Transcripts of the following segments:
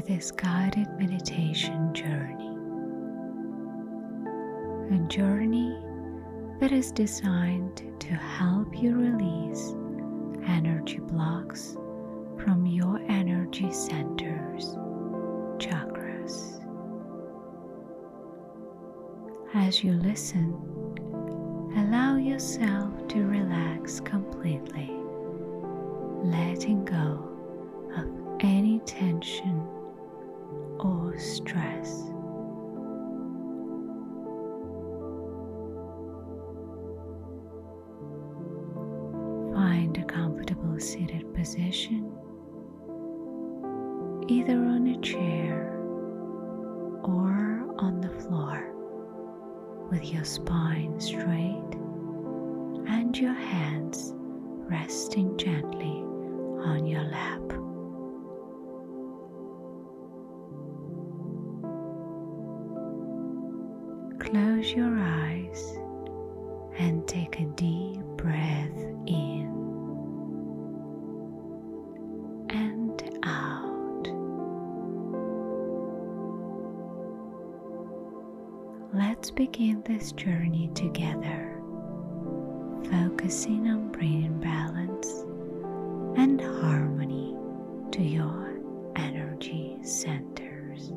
this guided meditation journey. A journey that is designed to help you release energy blocks from your energy centers, chakras. As you listen, allow yourself to relax completely, letting go of any tension or stress. Find a comfortable seated position, either on a chair or on the floor, with your spine straight and your hands resting gently on your lap. Close your eyes and take a deep breath in and out. Let's begin this journey together, focusing on bringing balance and harmony to your energy centers.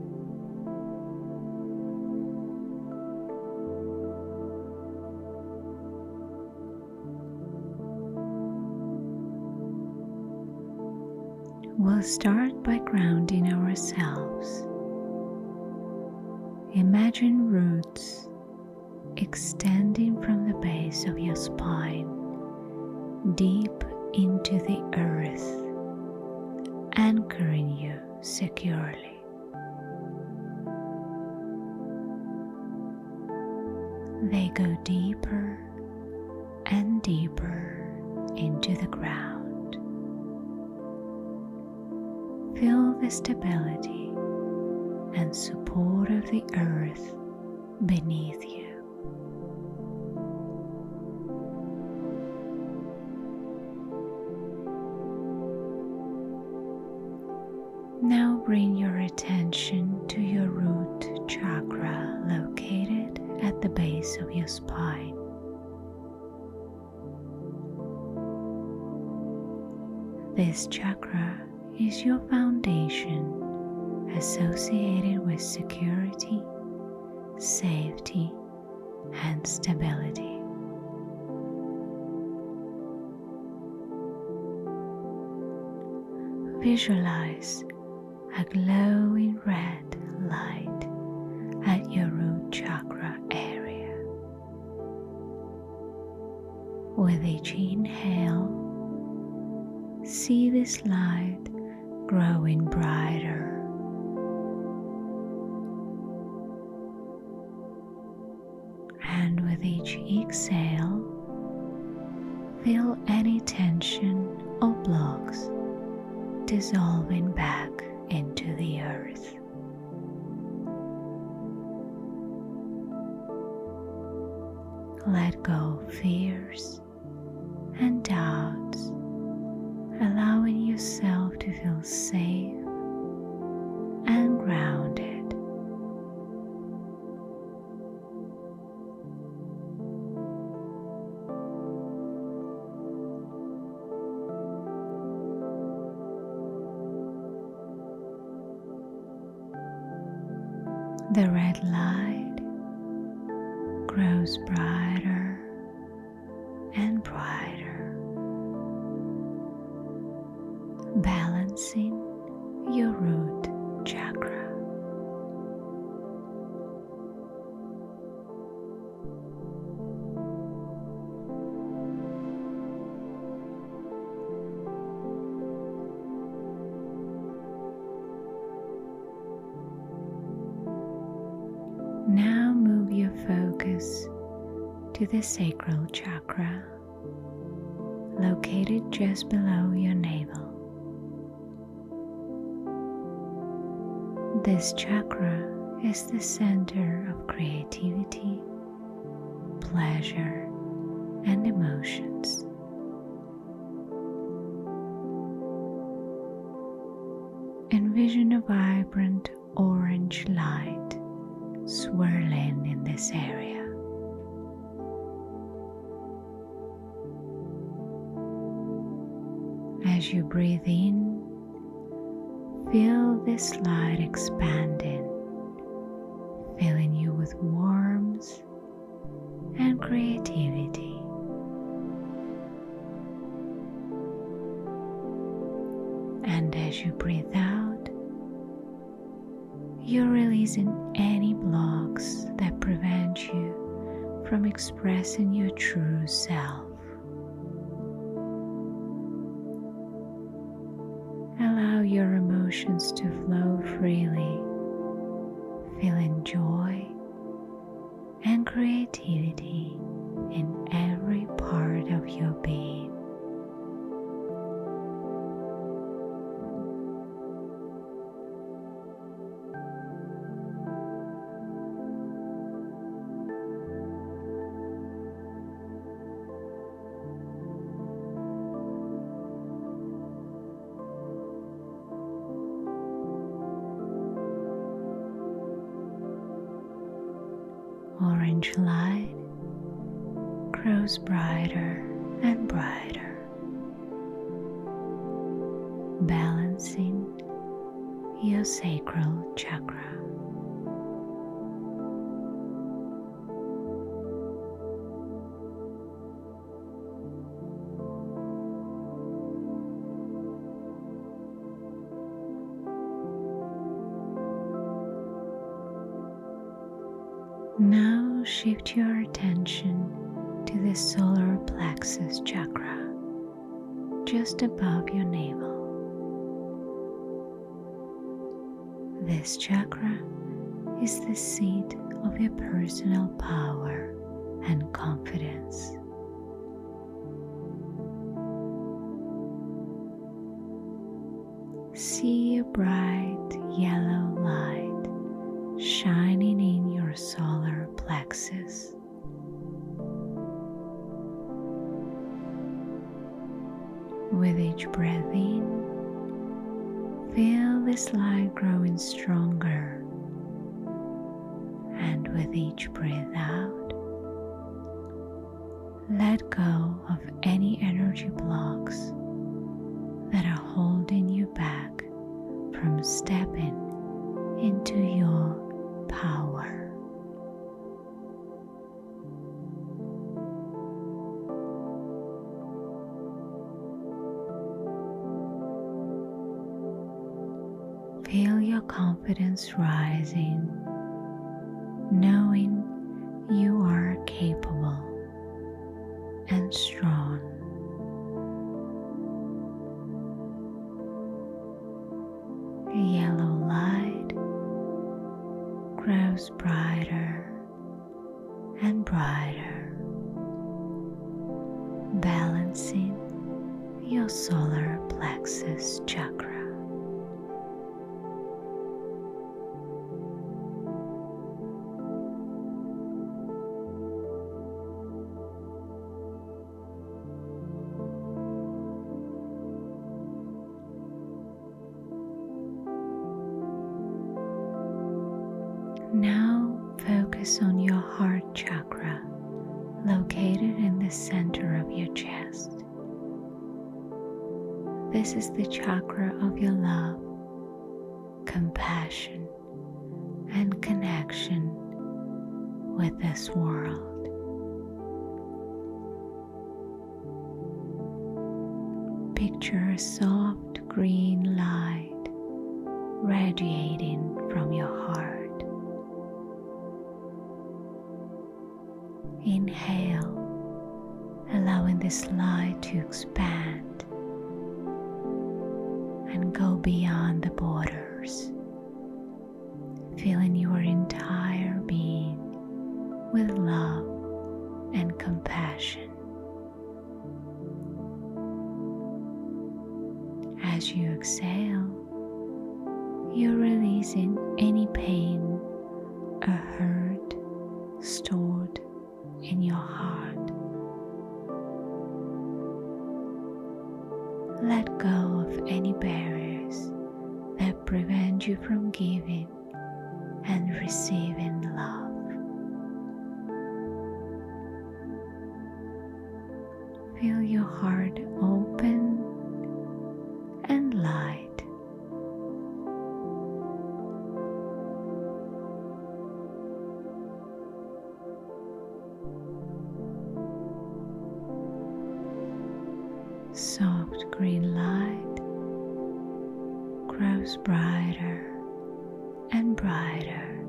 We'll start by grounding ourselves. Imagine roots extending from the base of your spine deep into the earth, anchoring you securely. They go deeper and deeper into the ground. Feel the stability and support of the earth beneath you. Now bring your attention to your root chakra located at the base of your spine. This chakra is your foundation, associated with security, safety, and stability. Visualize a glowing red light at your root chakra area. With each inhale, see this light growing brighter. And with each exhale, feel any tension or blocks dissolving back into the earth. Let go of fears and doubts, allowing yourself to feel safe and grounded. The red light grows brighter and brighter, balancing your root chakra. Now move your focus to the sacral chakra, located just below your navel. This chakra is the center of creativity, pleasure, and emotions. Envision Imagine a vibrant orange light swirling in this area. As you breathe in, feel this light expanding, filling you with warmth and creativity. And as you breathe out, you're releasing any blocks that prevent you from expressing your true self. Allow your emotions to flow freely, feeling joy and creativity in every part of your being. Orange light grows brighter and brighter, balancing your sacral chakra. Now shift your attention to the solar plexus chakra, just above your navel. This chakra is the seat of your personal power and confidence. See a bright yellow light shining in your solar plexus. With each breath in, feel this light growing stronger, and with each breath out, let go of any energy blocks that are holding you back from stepping into your power. Feel your confidence rising, knowing you are capable and strong. A yellow light grows brighter and brighter, balancing your solar plexus chakra. Now focus on your heart chakra, located in the center of your chest. This is the chakra of your love, compassion, and connection with this world. Picture a soft green light radiating from your heart. Inhale, allowing this light to expand and go beyond the borders, filling your entire being with love and compassion. As you exhale, you're releasing any pain or hurt stored in your heart. Let go of any barriers that prevent from giving and receiving love. Feel your heart open and light. Soft green light grows brighter and brighter,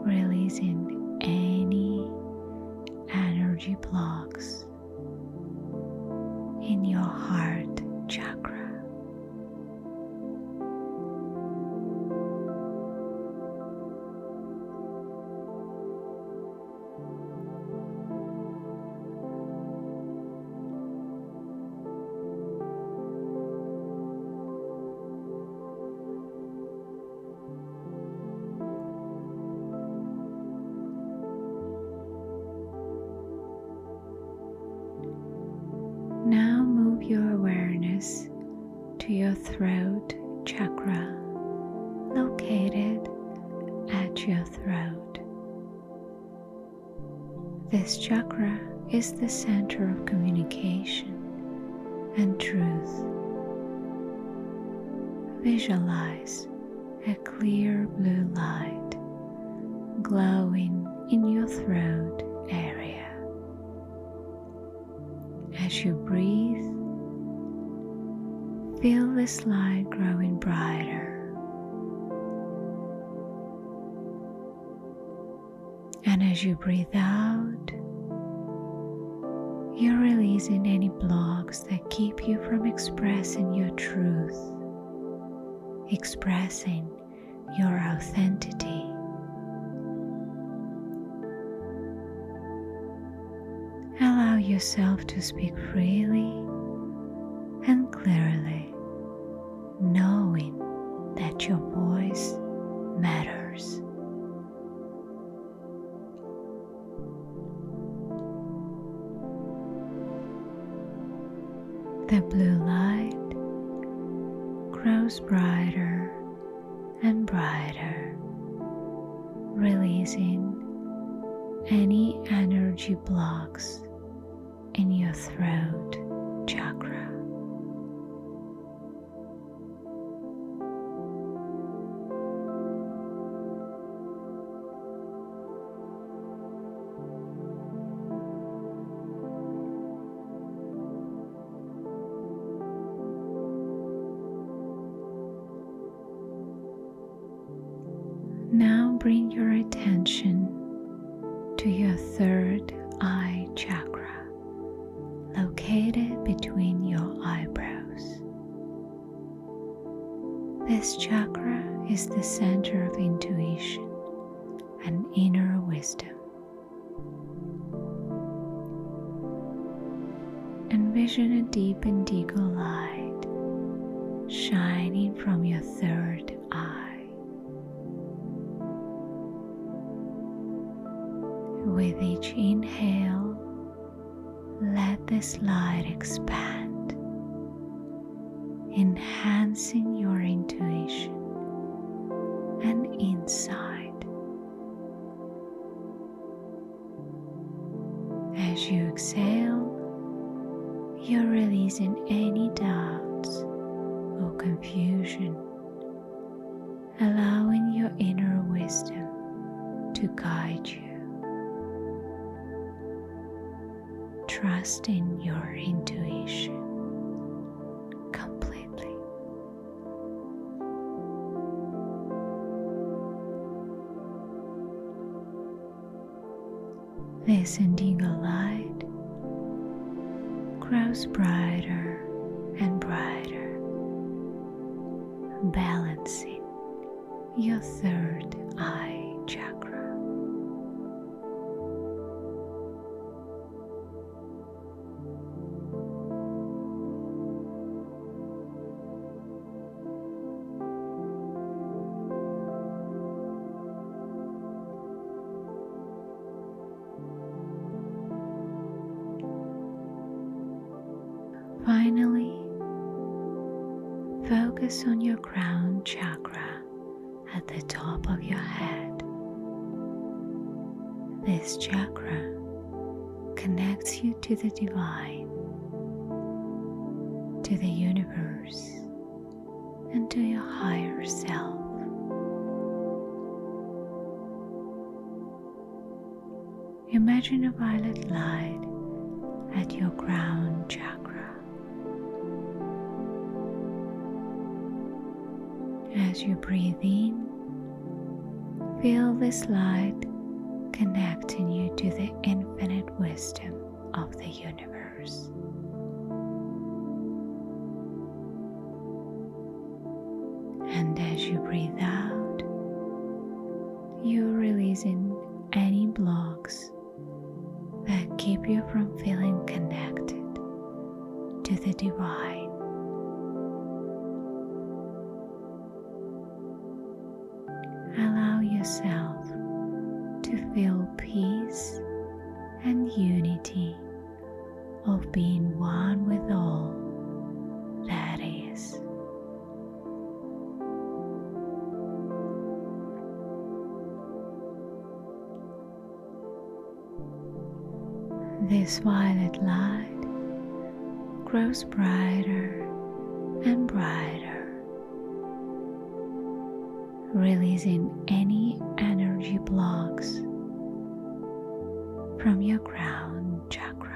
releasing any energy blocks in your heart chakra. Now move your awareness to your throat chakra, located at your throat. This chakra is the center of communication and truth. Visualize a clear blue light glowing in your throat area. As you breathe, feel this light growing brighter. And as you breathe out, you're releasing any blocks that keep you from expressing your truth, expressing your authenticity. Allow yourself to speak freely and clearly, knowing that your voice matters. The blue light grows brighter and brighter, releasing any energy blocks in your throat chakra. Now bring your attention to your third eye chakra, located between your eyebrows. This chakra is the center of intuition and inner wisdom. Envision a deep indigo light shining from your third eye. With each inhale, let this light expand, enhancing your intuition and insight. As you exhale, you're releasing any doubts or confusion, allowing your inner wisdom to guide you. Trust in your intuition completely. This indigo light grows brighter and brighter, balancing your third eye chakra. Finally, focus focus on your crown chakra at the top of your head. This chakra connects you to the divine, to the universe, and to your higher self. Imagine a violet light at your crown chakra. As you breathe in, feel this light connecting you to the infinite wisdom of the universe. And as you breathe out, you're releasing any blocks that keep you from feeling connected to the divine. Allow yourself to feel peace and unity of being one with all that is. This violet light grows brighter and brighter, releasing any energy blocks from your crown chakra.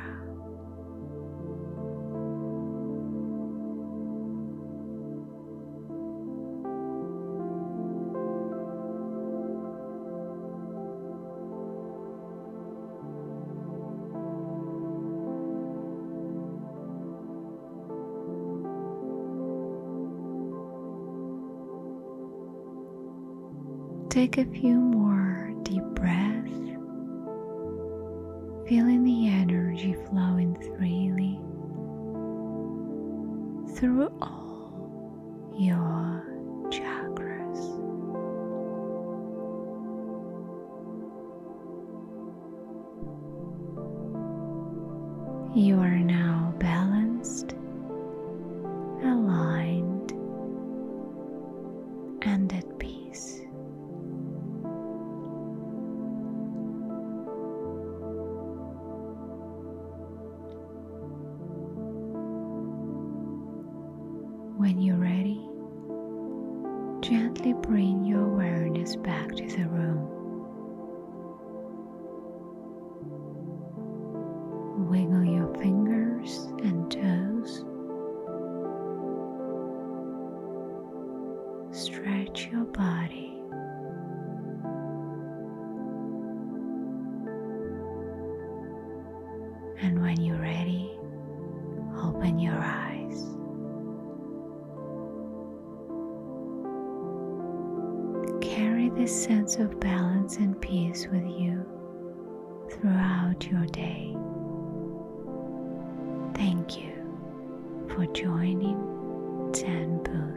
Take a few more deep breaths, feeling the energy flowing freely through all your chakras. You are now balanced, aligned, and at peace. When you're ready, gently bring your awareness back to the room. Wiggle your fingers and toes. Stretch your body. And when you're ready, open your eyes. Carry this sense of balance and peace with you throughout your day. Thank you for joining Zen Booth.